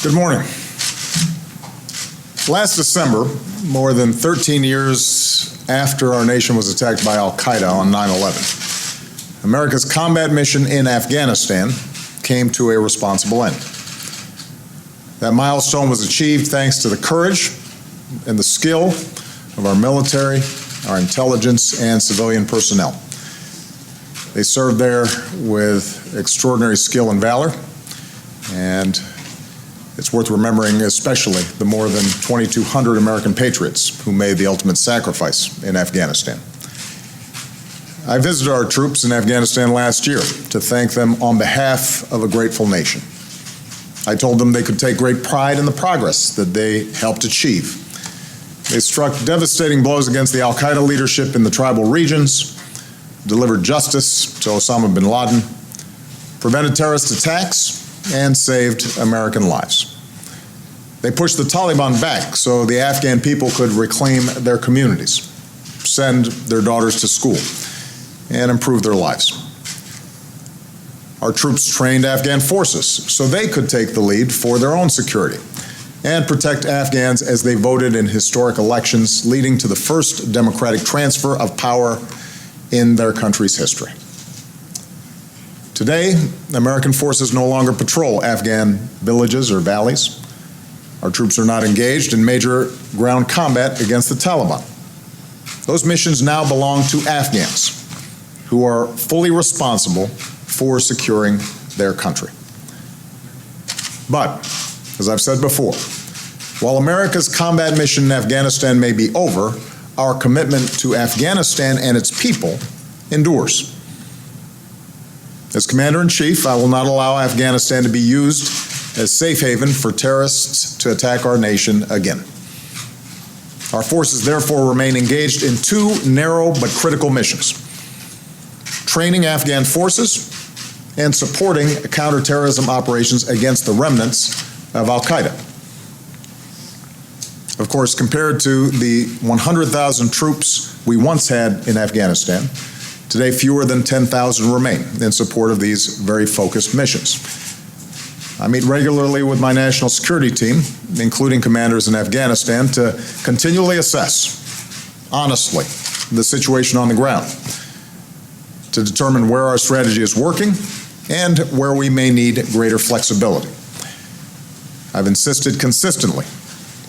Good morning. Last December, more than 13 years after our nation was attacked by al-Qaeda on 9/11, America's combat mission in Afghanistan came to a responsible end. That milestone was achieved thanks to the courage and the skill of our military, our intelligence, and civilian personnel. They served there with extraordinary skill and valor, and it's worth remembering especially the more than 2,200 American patriots who made the ultimate sacrifice in Afghanistan. I visited our troops in Afghanistan last year to thank them on behalf of a grateful nation. I told them they could take great pride in the progress that they helped achieve. They struck devastating blows against the al-Qaeda leadership in the tribal regions, delivered justice to Osama bin Laden, prevented terrorist attacks, and saved American lives. They pushed the Taliban back so the Afghan people could reclaim their communities, send their daughters to school, and improve their lives. Our troops trained Afghan forces so they could take the lead for their own security and protect Afghans as they voted in historic elections, leading to the first democratic transfer of power in their country's history. Today, American forces no longer patrol Afghan villages or valleys. Our troops are not engaged in major ground combat against the Taliban. Those missions now belong to Afghans, who are fully responsible for securing their country. But, as I've said before, while America's combat mission in Afghanistan may be over, our commitment to Afghanistan and its people endures. As Commander-in-Chief, I will not allow Afghanistan to be used as safe haven for terrorists to attack our nation again. Our forces therefore remain engaged in two narrow but critical missions: training Afghan forces and supporting counterterrorism operations against the remnants of al-Qaeda. Of course, compared to the 100,000 troops we once had in Afghanistan, today fewer than 10,000 remain in support of these very focused missions. I meet regularly with my national security team, including commanders in Afghanistan, to continually assess, honestly, the situation on the ground, to determine where our strategy is working and where we may need greater flexibility. I've insisted consistently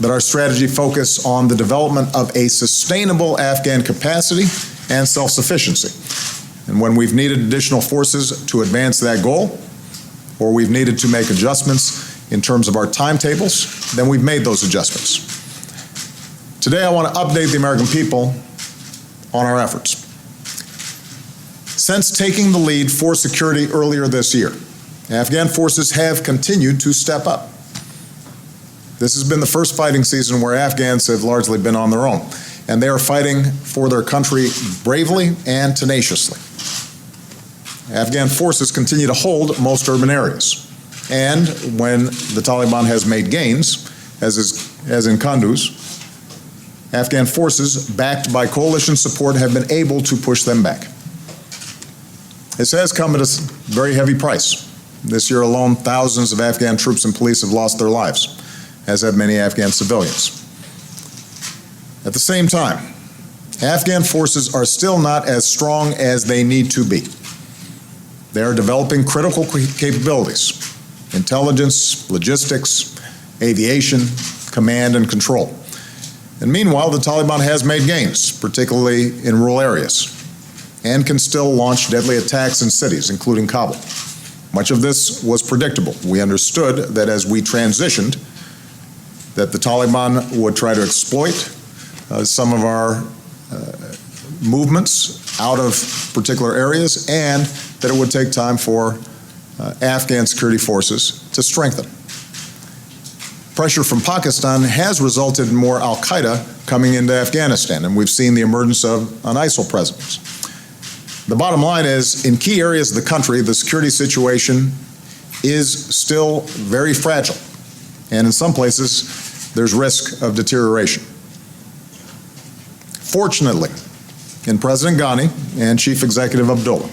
that our strategy focus on the development of a sustainable Afghan capacity and self-sufficiency. And when we've needed additional forces to advance that goal, or we've needed to make adjustments in terms of our timetables, then we've made those adjustments. Today I want to update the American people on our efforts. Since taking the lead for security earlier this year, Afghan forces have continued to step up. This has been the first fighting season where Afghans have largely been on their own, and they are fighting for their country bravely and tenaciously. Afghan forces continue to hold most urban areas, and when the Taliban has made gains, as in Kunduz, Afghan forces, backed by coalition support, have been able to push them back. This has come at a very heavy price. This year alone, thousands of Afghan troops and police have lost their lives, as have many Afghan civilians. At the same time, Afghan forces are still not as strong as they need to be. They are developing critical capabilities: intelligence, logistics, aviation, command and control. And meanwhile, the Taliban has made gains, particularly in rural areas, and can still launch deadly attacks in cities, including Kabul. Much of this was predictable. We understood that as we transitioned, that the Taliban would try to exploit some of our movements out of particular areas, and that it would take time for Afghan security forces to strengthen. Pressure from Pakistan has resulted in more al-Qaeda coming into Afghanistan, and we've seen the emergence of an ISIL presence. The bottom line is, in key areas of the country, the security situation is still very fragile, and in some places, there's risk of deterioration. Fortunately, in President Ghani and Chief Executive Abdullah,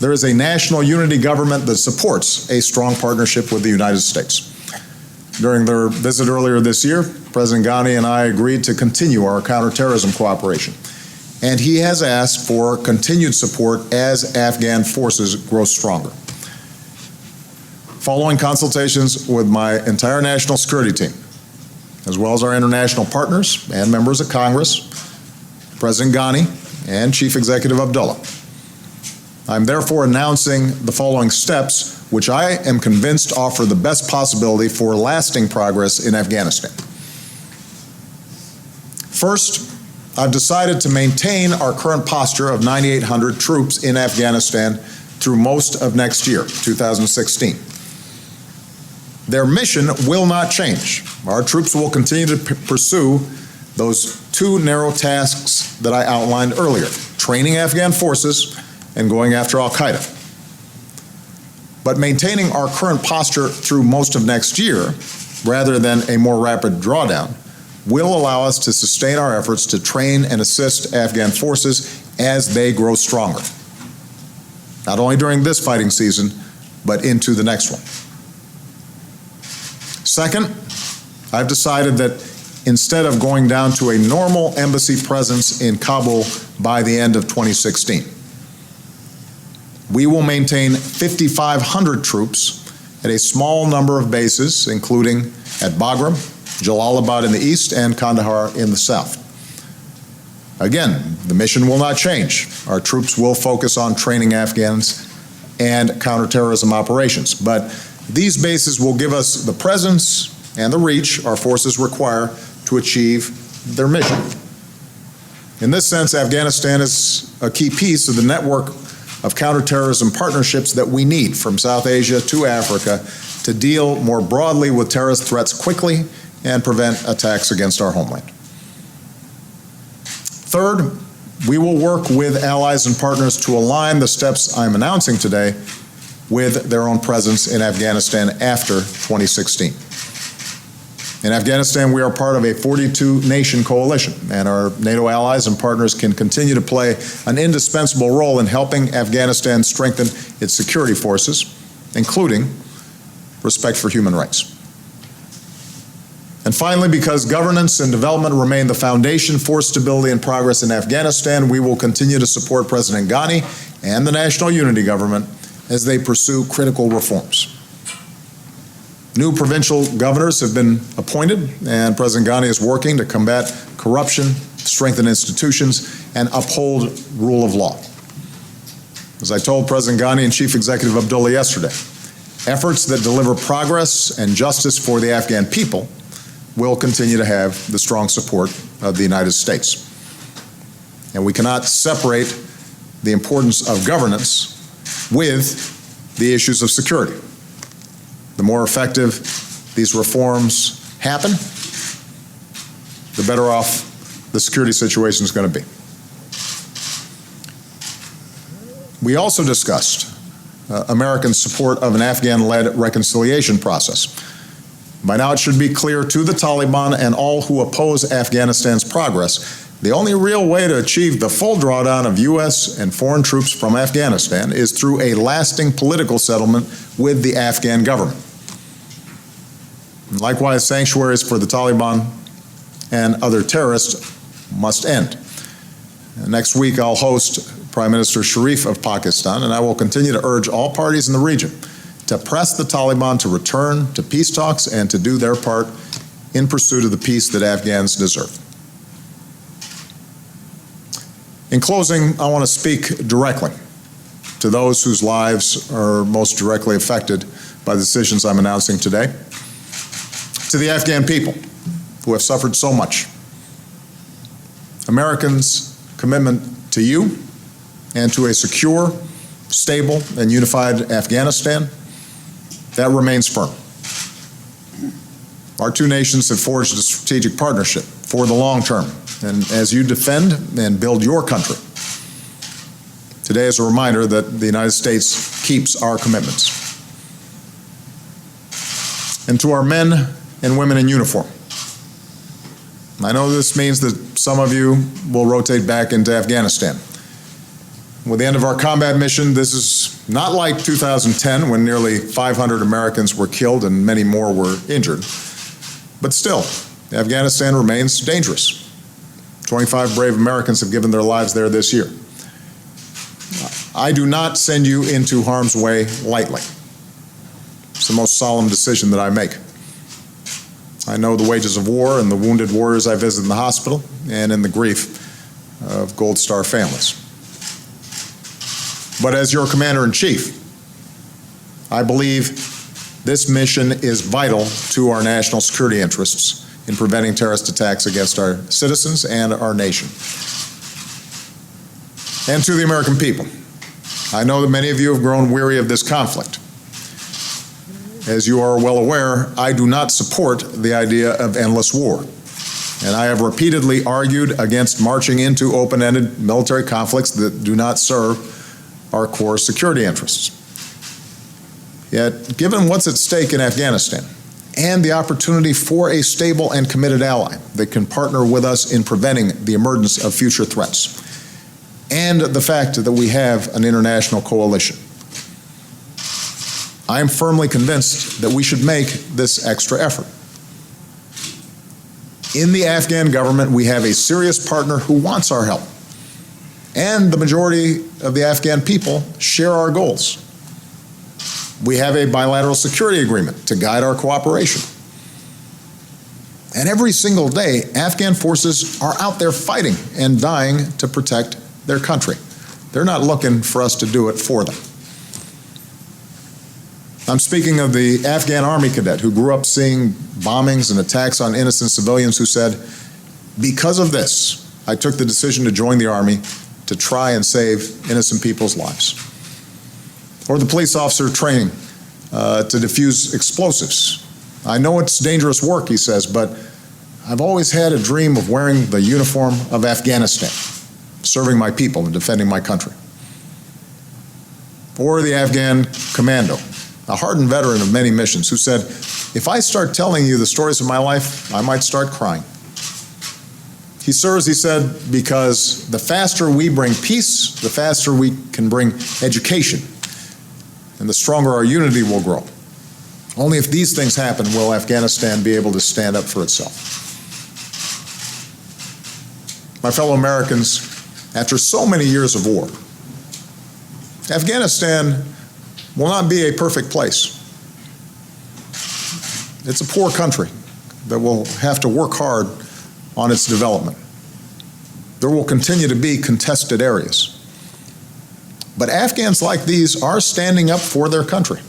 there is a national unity government that supports a strong partnership with the United States. During their visit earlier this year, President Ghani and I agreed to continue our counterterrorism cooperation, and he has asked for continued support as Afghan forces grow stronger. Following consultations with my entire national security team, as well as our international partners and members of Congress, President Ghani and Chief Executive Abdullah, I'm therefore announcing the following steps which I am convinced offer the best possibility for lasting progress in Afghanistan. First, I've decided to maintain our current posture of 9,800 troops in Afghanistan through most of next year, 2016. Their mission will not change. Our troops will continue to pursue those two narrow tasks that I outlined earlier: training Afghan forces and going after al-Qaeda. But maintaining our current posture through most of next year, rather than a more rapid drawdown, will allow us to sustain our efforts to train and assist Afghan forces as they grow stronger, not only during this fighting season, but into the next one. Second, I've decided that instead of going down to a normal embassy presence in Kabul by the end of 2016, we will maintain 5,500 troops at a small number of bases, including at Bagram, Jalalabad in the east, and Kandahar in the south. Again, the mission will not change. Our troops will focus on training Afghans and counterterrorism operations, but these bases will give us the presence and the reach our forces require to achieve their mission. In this sense, Afghanistan is a key piece of the network of counterterrorism partnerships that we need from South Asia to Africa to deal more broadly with terrorist threats quickly and prevent attacks against our homeland. Third, we will work with allies and partners to align the steps I'm announcing today with their own presence in Afghanistan after 2016. In Afghanistan, we are part of a 42-nation coalition, and our NATO allies and partners can continue to play an indispensable role in helping Afghanistan strengthen its security forces, including respect for human rights. And finally, because governance and development remain the foundation for stability and progress in Afghanistan, we will continue to support President Ghani and the National Unity Government as they pursue critical reforms. New provincial governors have been appointed, and President Ghani is working to combat corruption, strengthen institutions, and uphold rule of law. As I told President Ghani and Chief Executive Abdullah yesterday, efforts that deliver progress and justice for the Afghan people will continue to have the strong support of the United States. And we cannot separate the importance of governance with the issues of security. The more effective these reforms happen, the better off the security situation is going to be. We also discussed American support of an Afghan-led reconciliation process. By now it should be clear to the Taliban and all who oppose Afghanistan's progress, the only real way to achieve the full drawdown of U.S. and foreign troops from Afghanistan is through a lasting political settlement with the Afghan government. Likewise, sanctuaries for the Taliban and other terrorists must end. Next week, I'll host Prime Minister Sharif of Pakistan, and I will continue to urge all parties in the region to press the Taliban to return to peace talks and to do their part in pursuit of the peace that Afghans deserve. In closing, I want to speak directly to those whose lives are most directly affected by the decisions I'm announcing today, to the Afghan people who have suffered so much. Americans' commitment to you and to a secure, stable, and unified Afghanistan, that remains firm. Our two nations have forged a strategic partnership for the long term, and as you defend and build your country, today is a reminder that the United States keeps our commitments. And to our men and women in uniform, I know this means that some of you will rotate back into Afghanistan. With the end of our combat mission, this is not like 2010 when nearly 500 Americans were killed and many more were injured. But still, Afghanistan remains dangerous. 25 brave Americans have given their lives there this year. I do not send you into harm's way lightly. It's the most solemn decision that I make. I know the wages of war and the wounded warriors I visit in the hospital and in the grief of Gold Star families. But as your Commander-in-Chief, I believe this mission is vital to our national security interests in preventing terrorist attacks against our citizens and our nation. And to the American people, I know that many of you have grown weary of this conflict. As you are well aware, I do not support the idea of endless war. And I have repeatedly argued against marching into open-ended military conflicts that do not serve our core security interests. Yet, given what's at stake in Afghanistan and the opportunity for a stable and committed ally that can partner with us in preventing the emergence of future threats, and the fact that we have an international coalition, I am firmly convinced that we should make this extra effort. In the Afghan government, we have a serious partner who wants our help, and the majority of the Afghan people share our goals. We have a bilateral security agreement to guide our cooperation. And every single day, Afghan forces are out there fighting and dying to protect their country. They're not looking for us to do it for them. I'm speaking of the Afghan Army cadet who grew up seeing bombings and attacks on innocent civilians who said, because of this, I took the decision to join the Army to try and save innocent people's lives. Or the police officer training to defuse explosives. I know it's dangerous work, he says, but I've always had a dream of wearing the uniform of Afghanistan, serving my people and defending my country. Or the Afghan commando, a hardened veteran of many missions, who said, if I start telling you the stories of my life, I might start crying. He serves, he said, because the faster we bring peace, the faster we can bring education, and the stronger our unity will grow. Only if these things happen will Afghanistan be able to stand up for itself. My fellow Americans, after so many years of war, Afghanistan will not be a perfect place. It's a poor country that will have to work hard on its development. There will continue to be contested areas. But Afghans like these are standing up for their country.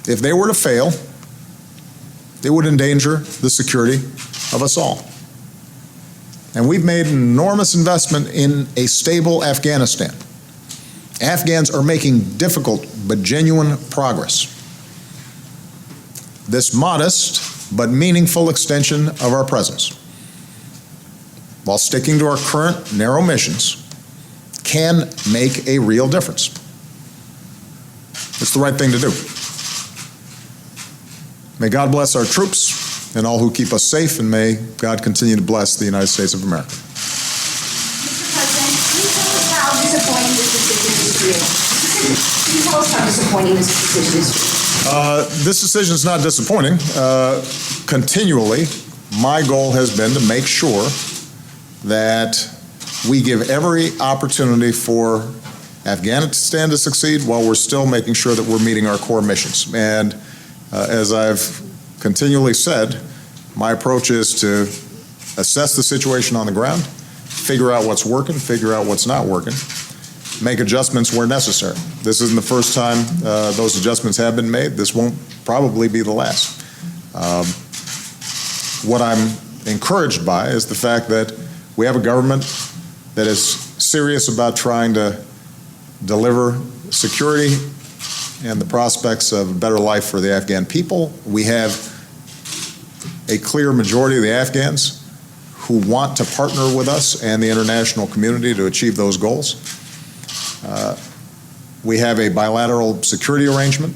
If they were to fail, they would endanger the security of us all. And we've made an enormous investment in a stable Afghanistan. Afghans are making difficult but genuine progress. This modest but meaningful extension of our presence, while sticking to our current narrow missions, can make a real difference. It's the right thing to do. May God bless our troops and all who keep us safe, and may God continue to bless the United States of America. Mr. President, can you tell us how disappointing this decision is for you? Can you tell us how disappointing this decision is for you? This decision is not disappointing. Continually, my goal has been to make sure that we give every opportunity for Afghanistan to succeed while we're still making sure that we're meeting our core missions. And as I've continually said, my approach is to assess the situation on the ground, figure out what's working, figure out what's not working, make adjustments where necessary. This isn't the first time those adjustments have been made. This won't probably be the last. What I'm encouraged by is the fact that we have a government that is serious about trying to deliver security and the prospects of a better life for the Afghan people. We have a clear majority of the Afghans who want to partner with us and the international community to achieve those goals. We have a bilateral security arrangement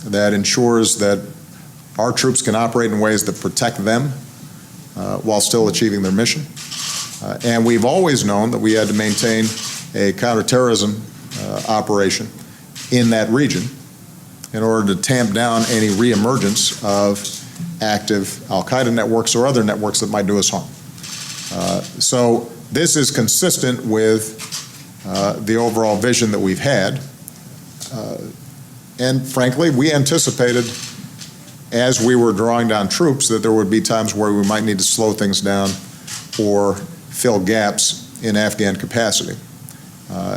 that ensures that our troops can operate in ways that protect them while still achieving their mission. And we've always known that we had to maintain a counterterrorism operation in that region in order to tamp down any reemergence of active al-Qaeda networks or other networks that might do us harm. So this is consistent with the overall vision that we've had. And frankly, we anticipated, as we were drawing down troops, that there would be times where we might need to slow things down or fill gaps in Afghan capacity.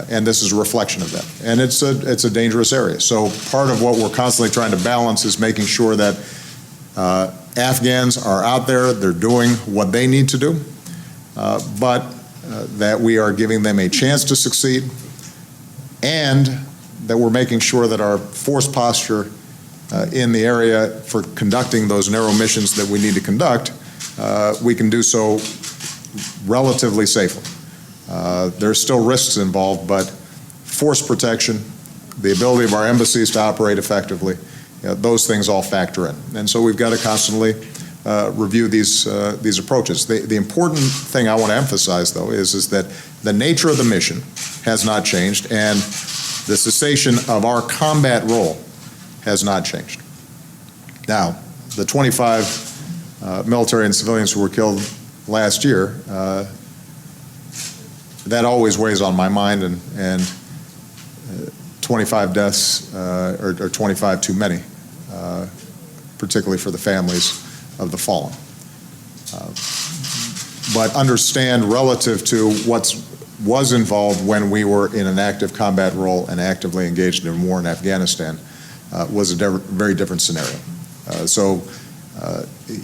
And this is a reflection of that. And it's a dangerous area. So part of what we're constantly trying to balance is making sure that Afghans are out there, they're doing what they need to do, but that we are giving them a chance to succeed, and that we're making sure that our force posture in the area for conducting those narrow missions that we need to conduct, we can do so relatively safely. There's still risks involved, but force protection, the ability of our embassies to operate effectively, those things all factor in. And so we've got to constantly review these approaches. The important thing I want to emphasize, though, is that the nature of the mission has not changed, and the cessation of our combat role has not changed. Now, the 25 military and civilians who were killed last year, that always weighs on my mind, and 25 deaths or 25 too many, particularly for the families of the fallen. But understand, relative to what was involved when we were in an active combat role and actively engaged in war in Afghanistan, was a very different scenario. So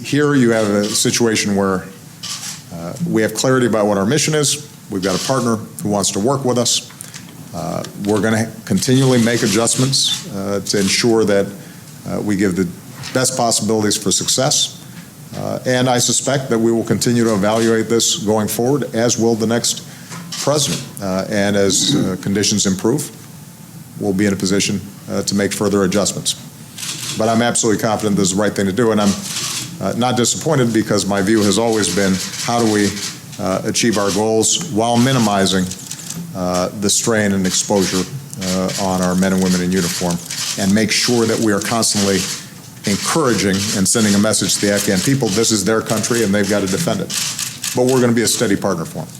here you have a situation where we have clarity about what our mission is. We've got a partner who wants to work with us. We're going to continually make adjustments to ensure that we give the best possibilities for success. And I suspect that we will continue to evaluate this going forward, as will the next president. And as conditions improve, we'll be in a position to make further adjustments. But I'm absolutely confident this is the right thing to do, and I'm not disappointed, because my view has always been, how do we achieve our goals while minimizing the strain and exposure on our men and women in uniform, and make sure that we are constantly encouraging and sending a message to the Afghan people. This is their country and they've got to defend it. But we're going to be a steady partner for them.